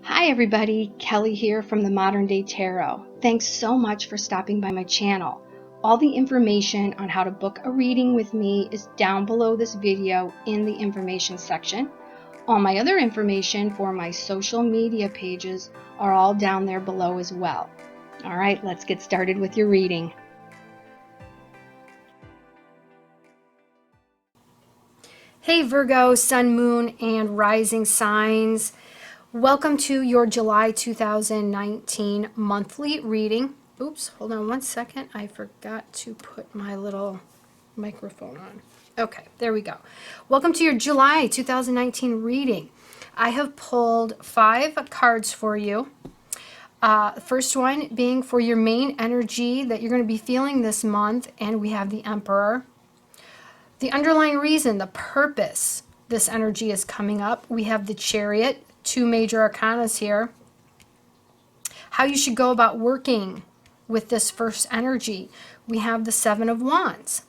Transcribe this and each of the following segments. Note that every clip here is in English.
Hi everybody, Kelly here from the Modern Day Tarot. Thanks so much for stopping by my channel. All the information on how to book a reading with me is down below this video in the information section. All my other information for my social media pages are all down there below as well. All right, let's get started with your reading. Hey Virgo, Sun, Moon, and Rising signs. Welcome to your July 2019 monthly reading. Oops, hold on one second. I forgot to put my little microphone on. Okay, there we go. Welcome to your July 2019 reading. I have pulled 5 cards for you. First one being for your main energy that you're going to be feeling this month, and we have the Emperor. The underlying reason, the purpose this energy is coming up, we have the Chariot. 2 major arcanas here. How you should go about working with this first energy. We have the 7 of Wands.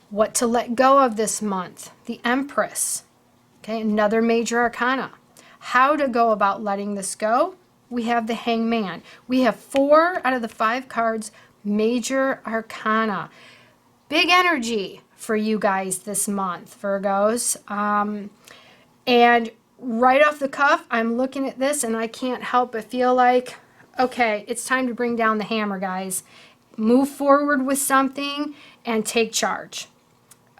What to let go of this month. The Empress. Okay, another major arcana. How to go about letting this go. We have the Hangman. We have 4 out of the 5 cards, major arcana. Big energy for you guys this month, Virgos. And right off the cuff, I'm looking at this and I can't help but feel like, okay, it's time to bring down the hammer, guys. Move forward with something and take charge.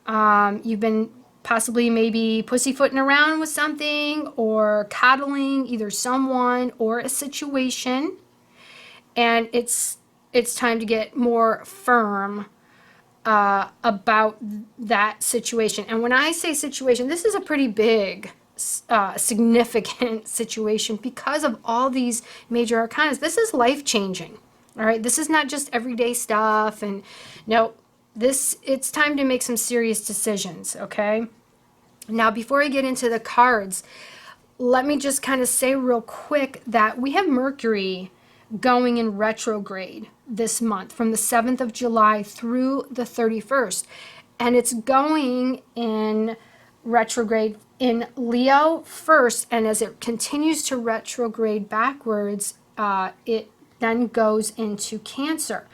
You've been possibly maybe pussyfooting around with something or coddling either someone or a situation. And it's time to get more firm about that situation. And when I say situation, this is a pretty big significant situation because of all these major arcanas. This is life-changing. All right, this is not just everyday stuff, and no, it's time to make some serious decisions. Okay, now before I get into the cards, let me just kind of say real quick that we have Mercury going in retrograde this month from the 7th of July through the 31st, and it's going in retrograde in Leo first, and as it continues to retrograde backwards, it then goes into Cancer.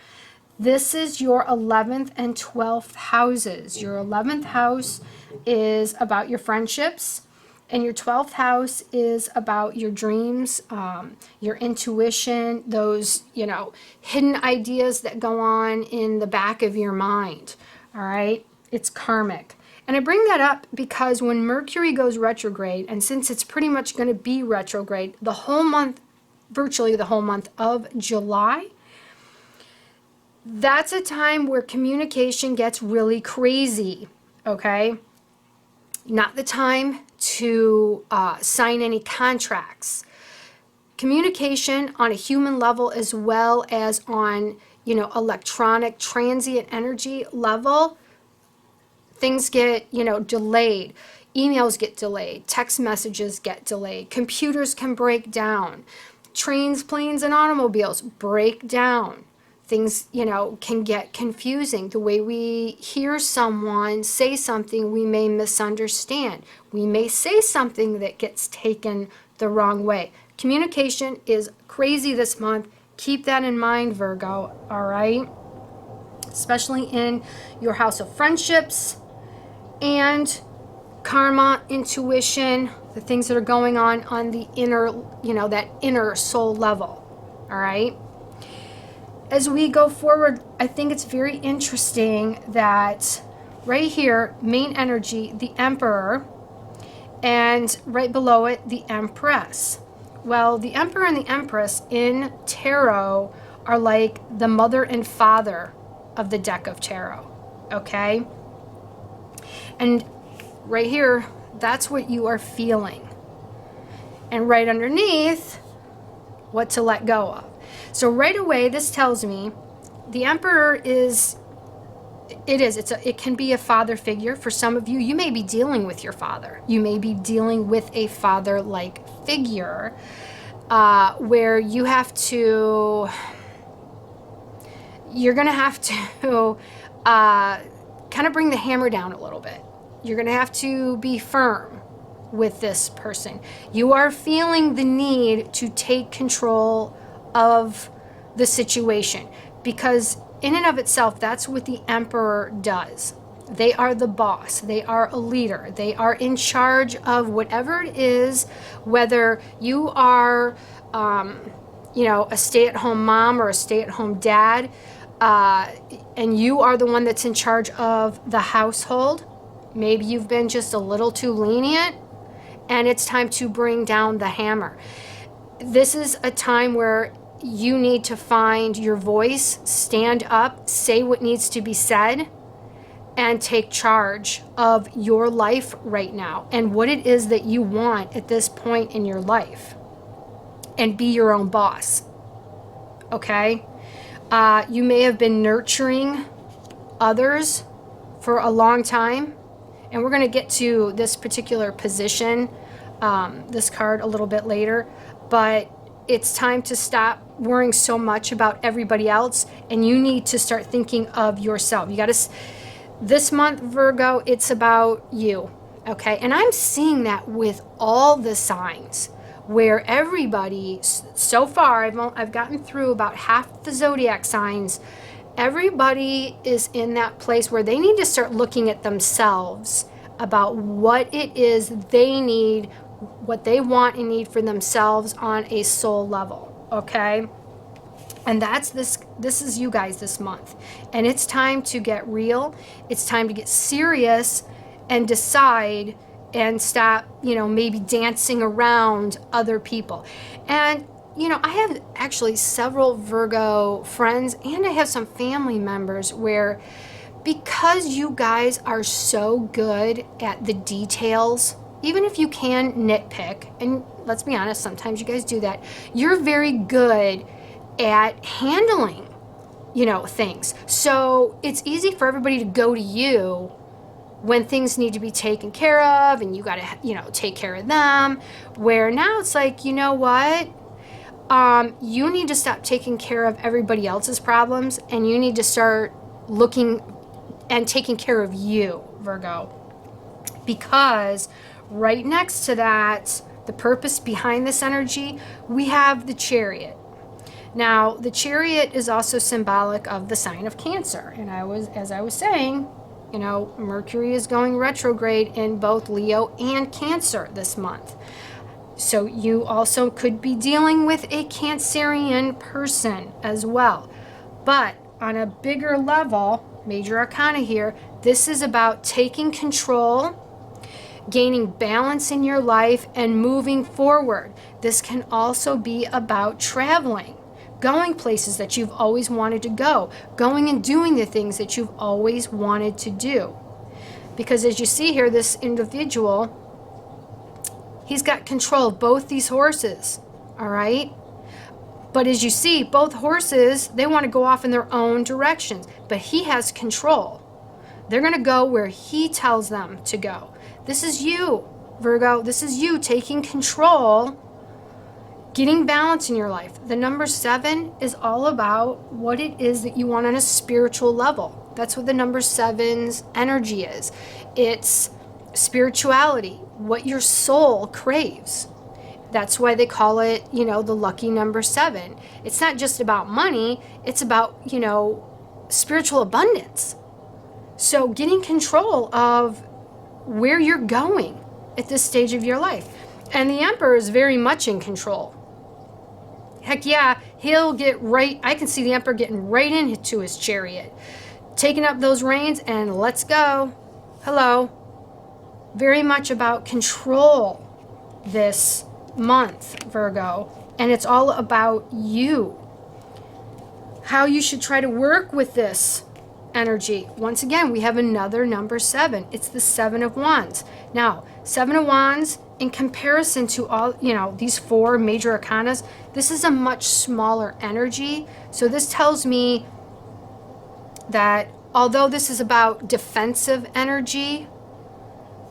This is your 11th and 12th houses. Your 11th house is about your friendships, and your 12th house is about your dreams, your intuition, those, hidden ideas that go on in the back of your mind. All right, it's karmic. And I bring that up because when Mercury goes retrograde, and since it's pretty much going to be retrograde the whole month, virtually the whole month of July, that's a time where communication gets really crazy, okay? Not the time to sign any contracts. Communication on a human level as well as on, electronic transient energy level, things get, delayed. Emails get delayed. Text messages get delayed. Computers can break down. Trains, planes, and automobiles break down. Things, can get confusing. The way we hear someone say something, we may misunderstand. We may say something that gets taken the wrong way. Communication is crazy this month. Keep that in mind, Virgo, all right? Especially in your house of friendships, and karma, intuition, the things that are going on the inner, that inner soul level. All right. As we go forward, I think it's very interesting that right here, main energy, the Emperor, and right below it, the Empress. Well, the Emperor and the Empress in tarot are like the mother and father of the deck of tarot. Okay. And right here, that's what you are feeling. And right underneath, what to let go of. So right away, this tells me the Emperor it can be a father figure. For some of you, you may be dealing with your father. You may be dealing with a father-like figure where you're going to have to kind of bring the hammer down a little bit. You're going to have to be firm, with this person. You are feeling the need to take control of the situation, because in and of itself, that's what the Emperor does. They are the boss. They are a leader. They are in charge of whatever it is, whether you are, a stay-at-home mom or a stay-at-home dad, and you are the one that's in charge of the household. Maybe you've been just a little too lenient, and it's time to bring down the hammer. This is a time where you need to find your voice, stand up, say what needs to be said, and take charge of your life right now and what it is that you want at this point in your life, and be your own boss. Okay? You may have been nurturing others for a long time, and we're going to get to this particular position, this card, a little bit later, but it's time to stop worrying so much about everybody else, and you need to start thinking of yourself. You got to, this month, Virgo, it's about you, okay? And I'm seeing that with all the signs, where everybody, so far, I've gotten through about half the zodiac signs. Everybody is in that place where they need to start looking at themselves about what it is they need, what they want and need for themselves on a soul level, okay? And that's this is you guys this month. And it's time to get real. It's time to get serious and decide and stop, maybe dancing around other people. And I have actually several Virgo friends, and I have some family members where, because you guys are so good at the details, even if you can nitpick, and let's be honest, sometimes you guys do that, you're very good at handling, things. So it's easy for everybody to go to you when things need to be taken care of, and you got to, take care of them, where now it's like, you know what? You need to stop taking care of everybody else's problems, and you need to start looking and taking care of you, Virgo. Because right next to that, the purpose behind this energy, we have the Chariot. Now, the Chariot is also symbolic of the sign of Cancer. And as I was saying, Mercury is going retrograde in both Leo and Cancer this month. So you also could be dealing with a Cancerian person as well. But on a bigger level, major arcana here, this is about taking control, gaining balance in your life, and moving forward. This can also be about traveling, going places that you've always wanted to go, going and doing the things that you've always wanted to do. Because as you see here, this individual, he's got control of both these horses, all right? But as you see, both horses, they want to go off in their own directions, but he has control. They're going to go where he tells them to go. This is you, Virgo. This is you taking control, getting balance in your life. The number 7 is all about what it is that you want on a spiritual level. That's what the number 7's energy is. It's spirituality, what your soul craves. That's why they call it, the lucky number 7. It's not just about money. It's about, spiritual abundance. So getting control of where you're going at this stage of your life. And the Emperor is very much in control. Heck yeah, he'll get right. I can see the Emperor getting right into his chariot, taking up those reins, and let's go. Hello. Very much about control this month, Virgo. And it's all about you. How you should try to work with this energy. Once again, we have another number 7. It's the 7 of Wands. Now, 7 of Wands, in comparison to all, these 4 major arcanas, this is a much smaller energy. So this tells me that although this is about defensive energy,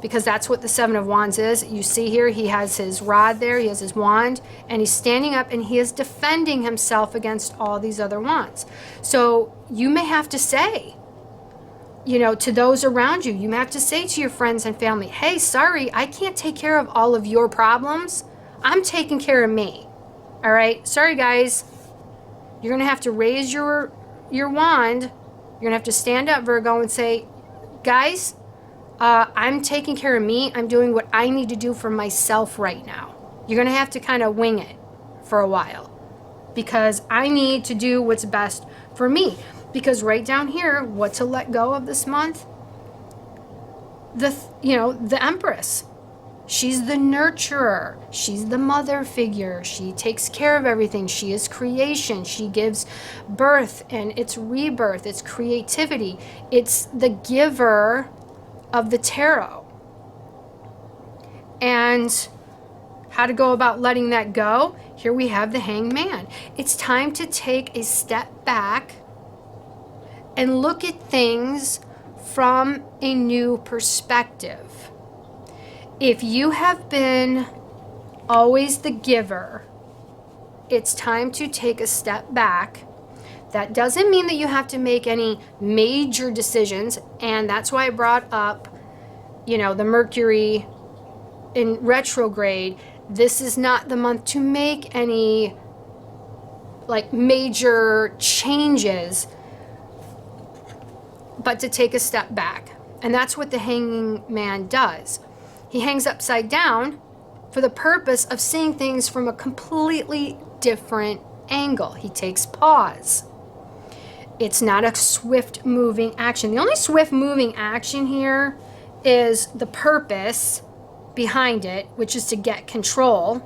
because that's what the 7 of Wands is. You see here, he has his rod there, he has his wand, and he's standing up and he is defending himself against all these other wands. So you may have to say, to those around you. You may have to say to your friends and family, hey, sorry, I can't take care of all of your problems. I'm taking care of me. All right. Sorry, guys. You're going to have to raise your wand. You're going to have to stand up, Virgo, and say, guys, I'm taking care of me. I'm doing what I need to do for myself right now. You're going to have to kind of wing it for a while because I need to do what's best for me. Because right down here, what to let go of this month? The Empress. She's the nurturer. She's the mother figure. She takes care of everything. She is creation. She gives birth and it's rebirth. It's creativity. It's the giver of the tarot. And how to go about letting that go? Here we have the Hanged Man. It's time to take a step back and look at things from a new perspective. If you have been always the giver, it's time to take a step back. That doesn't mean that you have to make any major decisions, and that's why I brought up, the Mercury in retrograde. This is not the month to make any major changes, but to take a step back. And that's what the Hanging Man does. He hangs upside down for the purpose of seeing things from a completely different angle. He takes pause. It's not a swift moving action. The only swift moving action here is the purpose behind it, which is to get control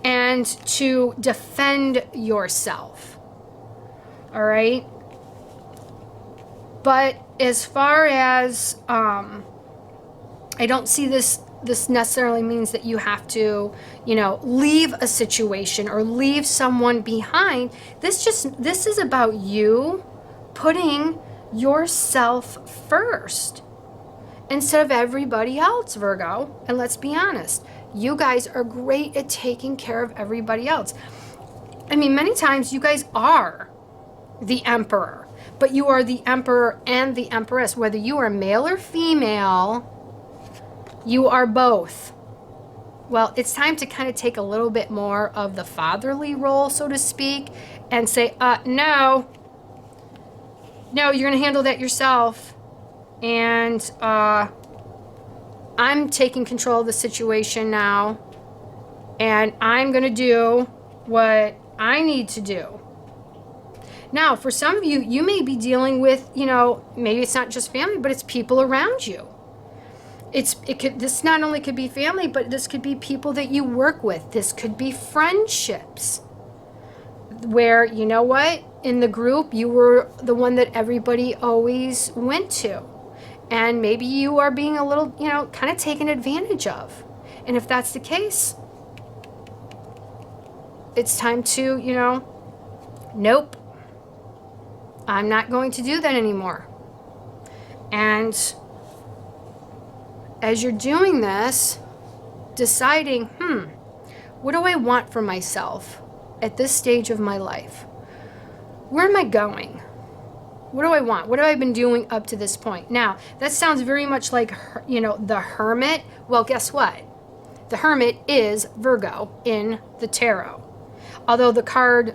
and to defend yourself. All right. But as far as, I don't see this necessarily means that you have to, leave a situation or leave someone behind. This is about you putting yourself first instead of everybody else, Virgo. And let's be honest, you guys are great at taking care of everybody else. I mean, many times you guys are the emperor, but you are the emperor and the empress. Whether you are male or female, you are both. Well, it's time to kind of take a little bit more of the fatherly role, so to speak, and say, no, you're going to handle that yourself. And I'm taking control of the situation now, and I'm going to do what I need to do. Now, for some of you, you may be dealing with, maybe it's not just family, but it's people around you. This not only could be family, but this could be people that you work with. This could be friendships where, in the group, you were the one that everybody always went to. And maybe you are being a little, kind of taken advantage of. And if that's the case, it's time to, nope, I'm not going to do that anymore. And as you're doing this, deciding, what do I want for myself at this stage of my life? Where am I going? What do I want? What have I been doing up to this point? Now, that sounds very much like, the Hermit. Well, guess what? The Hermit is Virgo in the tarot. Although the card,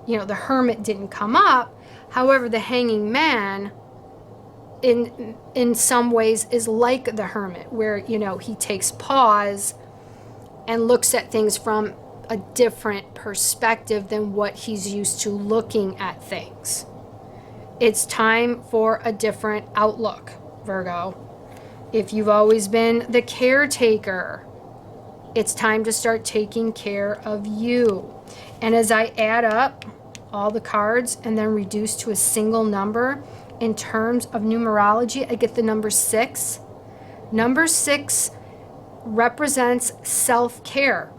the Hermit didn't come up. However, the Hanging Man in some ways is like the Hermit, where, he takes pause and looks at things from a different perspective than what he's used to looking at things. It's time for a different outlook, Virgo. If you've always been the caretaker, it's time to start taking care of you. And as I add up all the cards and then reduce to a single number in terms of numerology, I get the number 6. Number 6 represents self-care,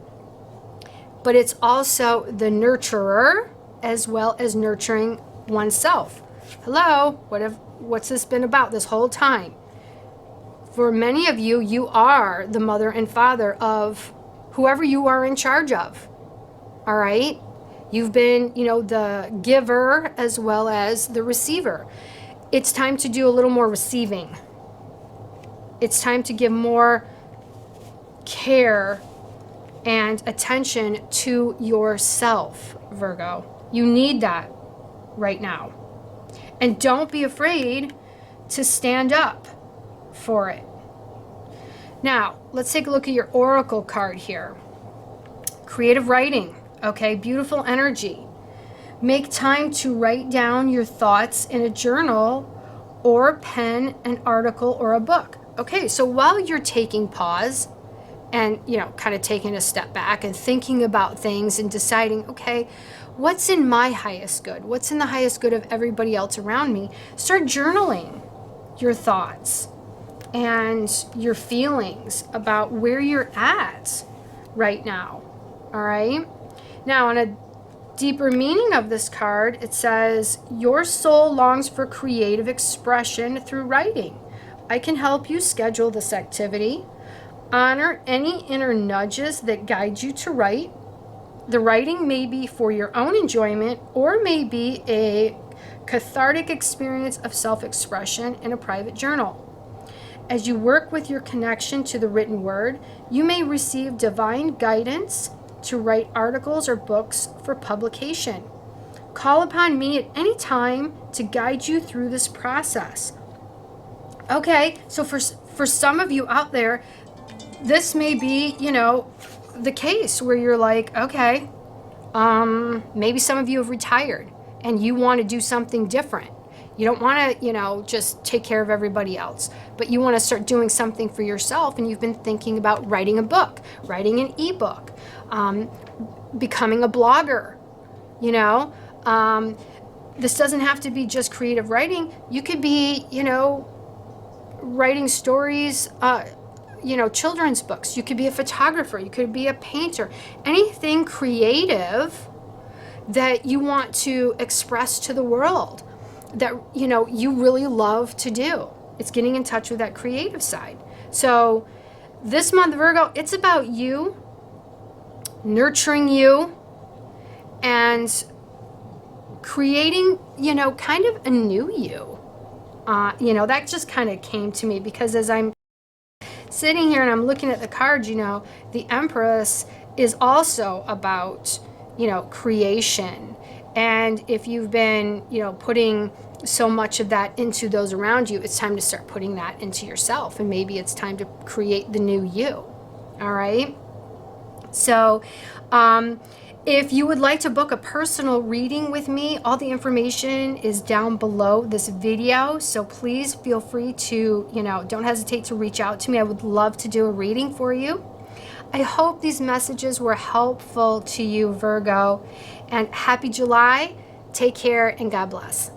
but it's also the nurturer as well as nurturing oneself. Hello, what's this been about this whole time? For many of you, you are the mother and father of whoever you are in charge of. All right? You've been, the giver as well as the receiver. it's time to do a little more receiving. It's time to give more care and attention to yourself, Virgo. You need that right now. And don't be afraid to stand up for it. Now, let's take a look at your oracle card here. Creative writing, okay, beautiful energy. Make time to write down your thoughts in a journal or pen an article or a book. Okay, so while you're taking pause and, kind of taking a step back and thinking about things and deciding, okay, what's in my highest good? What's in the highest good of everybody else around me? Start journaling your thoughts and your feelings about where you're at right now. All right? Now, on a deeper meaning of this card, it says, your soul longs for creative expression through writing. I can help you schedule this activity. Honor any inner nudges that guide you to write. The writing may be for your own enjoyment or may be a cathartic experience of self-expression in a private journal. As you work with your connection to the written word, you may receive divine guidance to write articles or books for publication. Call upon me at any time to guide you through this process. Okay, so for some of you out there, this may be, the case where you're like, okay, maybe some of you have retired and you want to do something different. You don't want to, just take care of everybody else, but you want to start doing something for yourself. And you've been thinking about writing a book, writing an ebook, becoming a blogger, this doesn't have to be just creative writing. You could be, writing stories, children's books. You could be a photographer. You could be a painter. Anything creative that you want to express to the world that, you really love to do. It's getting in touch with that creative side. So this month, Virgo, it's about you, nurturing you, and creating, kind of a new you. That just kind of came to me because as I'm sitting here and I'm looking at the cards, the Empress is also about, creation. And if you've been, putting so much of that into those around you, it's time to start putting that into yourself. And maybe it's time to create the new you. All right. So, if you would like to book a personal reading with me, all the information is down below this video. So please feel free to, don't hesitate to reach out to me. I would love to do a reading for you. I hope these messages were helpful to you, Virgo. And happy July. Take care and God bless.